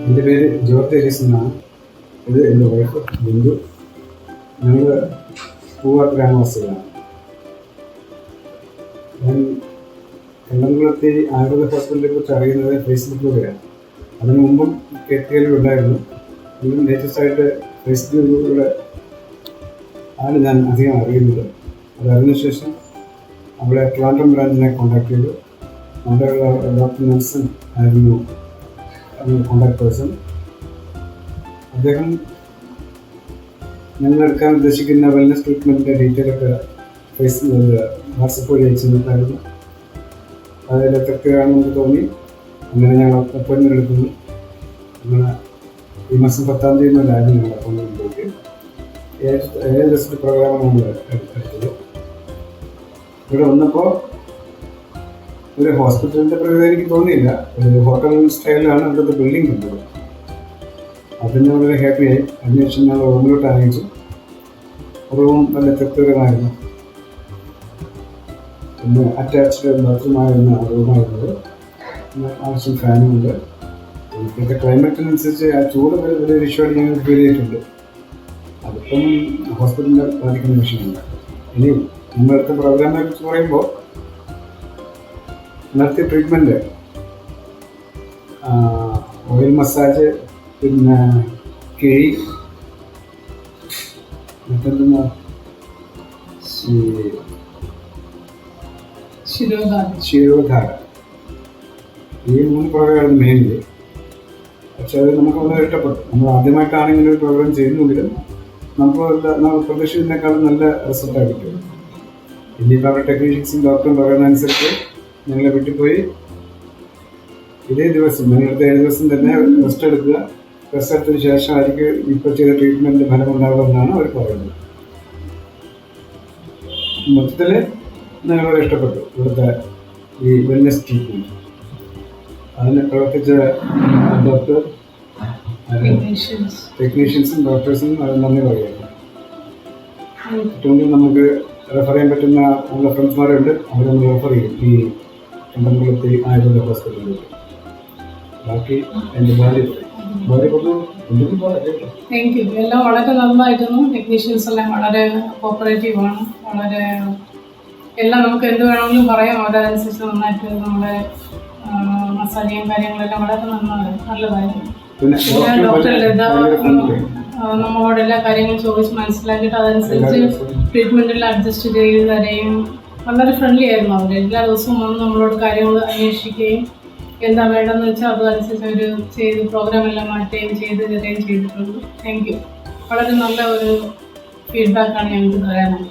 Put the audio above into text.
എൻ്റെ പേര് George Elise എന്നാണ്. ഇത് എൻ്റെ വൈഫ് ബിന്ദു. ഞങ്ങൾ പൂവാർ ഗ്രാമവാസികളാണ്. ഞാൻ കണ്ടംകുളത്തെ ആയുർവേദ ഹോസ്പിറ്റലിനെ കുറിച്ച് അറിയുന്നത് ഫേസ്ബുക്കിലൂടെയാണ്. അതിനു മുമ്പും കേട്ടുകേൾവിയുണ്ടായിരുന്നു. എങ്കിലും ലേറ്റസ്റ്റ് ആയിട്ട് ഫേസ്ബുക്കിലൂടെ ആണ് ഞാൻ അധികം അറിയുന്നത്. അതറിഞ്ഞ ശേഷം അവിടെ ട്രിവാൻഡ്രം ബ്രാഞ്ചിനെ കോൺടാക്ട് ചെയ്തു. അവിടെയുള്ള ഡോക്ടർ നെൽസൺ ആയിരുന്നു കോൺടാക്ട് പേഴ്സൺ. അദ്ദേഹം ഞങ്ങൾ എടുക്കാൻ ഉദ്ദേശിക്കുന്ന വെൽനസ് ട്രീറ്റ്മെൻറ്റിൻ്റെ ഡീറ്റെയിലൊക്കെ വാട്സപ്പ് വഴി അയച്ചു തന്നിട്ടായിരുന്നു. അതിൽ എഫക്റ്റീവ് ആണെന്ന് തോന്നി. അങ്ങനെ ഞങ്ങൾ അപ്പോയിൻമെൻറ്റ് എടുക്കുന്നു. അങ്ങനെ ഈ മാസം 10-ാം തീയതി മുതലായിരുന്നു ഞങ്ങൾ അപ്പോയിൻമെൻറ്റിലേക്ക്. 7 ദിവസത്തെ പ്രോഗ്രാമാണ് നമ്മൾ എടുത്തത്. ഇവിടെ വന്നപ്പോൾ ഒരു ഹോസ്പിറ്റലിൻ്റെ പ്രകൃതി എനിക്ക് തോന്നിയില്ല. ഒരു ഹോട്ടൽ സ്റ്റൈലിലാണ് ഇവിടുത്തെ ബിൽഡിംഗ് കണ്ടത്. അതിന് വളരെ ഹാപ്പിയായി. അതിനുശേഷം ഞങ്ങൾ റൂമിലോട്ട് അറിയിച്ചു. റൂം നല്ല തൃപ്തികരമായിരുന്നു. പിന്നെ അറ്റാച്ച്ഡ് ബാത്റൂമായിരുന്ന റൂമായിരുന്നത്. ആവശ്യം ഫാനുമുണ്ട്. ഇപ്പോഴത്തെ ക്ലൈമറ്റിനനുസരിച്ച് ആ ചൂട് വലിയൊരു ഇഷ്യൂ ഞങ്ങൾ ഫീൽ ചെയ്തിട്ടുണ്ട്. അതിപ്പം ഹോസ്പിറ്റലിനെ ബാധിക്കുന്ന വിഷയമില്ല. ഇനി നമ്മളടുത്ത പ്രോഗ്രാമിനെ കുറിച്ച് പറയുമ്പോൾ നടത്തിയ ട്രീറ്റ്മെൻറ്റ് ഓയിൽ മസാജ്, പിന്നെ കിഴി, മറ്റെന്തെന്നാ ശിരോധാര, ഈ 3 പ്രോഗ്രാമാണ് മെയിൻലി. പക്ഷെ അത് നമുക്ക് വളരെ ഇഷ്ടപ്പെട്ടു. നമ്മൾ ആദ്യമായിട്ടാണ് ഇങ്ങനെ ഒരു പ്രോഗ്രാം ചെയ്യുന്നെങ്കിലും നമ്മൾ പ്രതീക്ഷിച്ചതിനേക്കാളും നല്ല റിസൾട്ടാണ് കിട്ടും. ഇനിയിപ്പോൾ അവരുടെ ടെക്നീഷ്യൻസും ഡോക്ടറും പറയുന്നതനുസരിച്ച് ഞങ്ങളെ വീട്ടിൽ പോയി ഇതേ ദിവസം ഞങ്ങളടുത്ത 7 ദിവസം തന്നെ റെസ്റ്റ് എടുക്കുക. റെസ്റ്റ് എടുത്തതിന് ശേഷമായിരിക്കും ഇപ്പോൾ ചെയ്ത ട്രീറ്റ്മെൻറ്റ് ഫലമുണ്ടാകുമെന്നാണ് അവർ പറയുന്നത്. മൊത്തത്തിൽ ഞങ്ങൾ വളരെ ഇഷ്ടപ്പെട്ടു ഇവിടുത്തെ ഈ വെൽനസ് ട്രീറ്റ്മെൻറ്റ്. അതിന് പ്രവർത്തിച്ച ഡോക്ടർ, ടെക്നീഷ്യൻസും ഡോക്ടേഴ്സും അത് നന്ദി പറയുന്നു. ഏറ്റവും നമുക്ക് റെഫർ ചെയ്യാൻ പറ്റുന്ന നമ്മുടെ ഫ്രണ്ട്സ്മാരുണ്ട്. അവർ നമ്മൾ റെഫർ ചെയ്യും ഈ കണ്ടംകുളത്തെ ആയുർവേദ ഹോസ്പിറ്റലിലേക്ക്. ബാക്കി എൻ്റെ ഭാര്യ താങ്ക് യു. എല്ലാം വളരെ നന്നായിരുന്നു. ടെക്നീഷ്യൻസ് എല്ലാം വളരെ കോപ്പറേറ്റീവാണ്. വളരെ എല്ലാം നമുക്ക് എന്ത് വേണമെങ്കിലും പറയാം. അതനുസരിച്ച് നന്നായിട്ട് നമ്മളെ മസാജയും കാര്യങ്ങളെല്ലാം വളരെ നല്ലതായിരുന്നു. പിന്നെ ഡോക്ടർ ലത നമ്മളോട് എല്ലാ കാര്യങ്ങളും ചോദിച്ച് മനസ്സിലാക്കിയിട്ട് അതനുസരിച്ച് ട്രീറ്റ്മെൻറ്റെല്ലാം അഡ്ജസ്റ്റ് ചെയ്ത് തരുകയും വളരെ ഫ്രണ്ട്ലി ആയിരുന്നു അവർ. എല്ലാ ദിവസവും വന്ന് നമ്മളോട് കാര്യങ്ങൾ അന്വേഷിക്കുകയും എന്താ വേണ്ടതെന്ന് വെച്ചാൽ അതനുസരിച്ച് അവർ ചെയ്ത് പ്രോഗ്രാമെല്ലാം മാറ്റുകയും ചെയ്ത് തരുകയും ചെയ്തിട്ടുണ്ട്. Thank you. വളരെ നല്ല ഒരു ഫീഡ്ബാക്കാണ് ഞങ്ങൾക്ക് തരാനായി.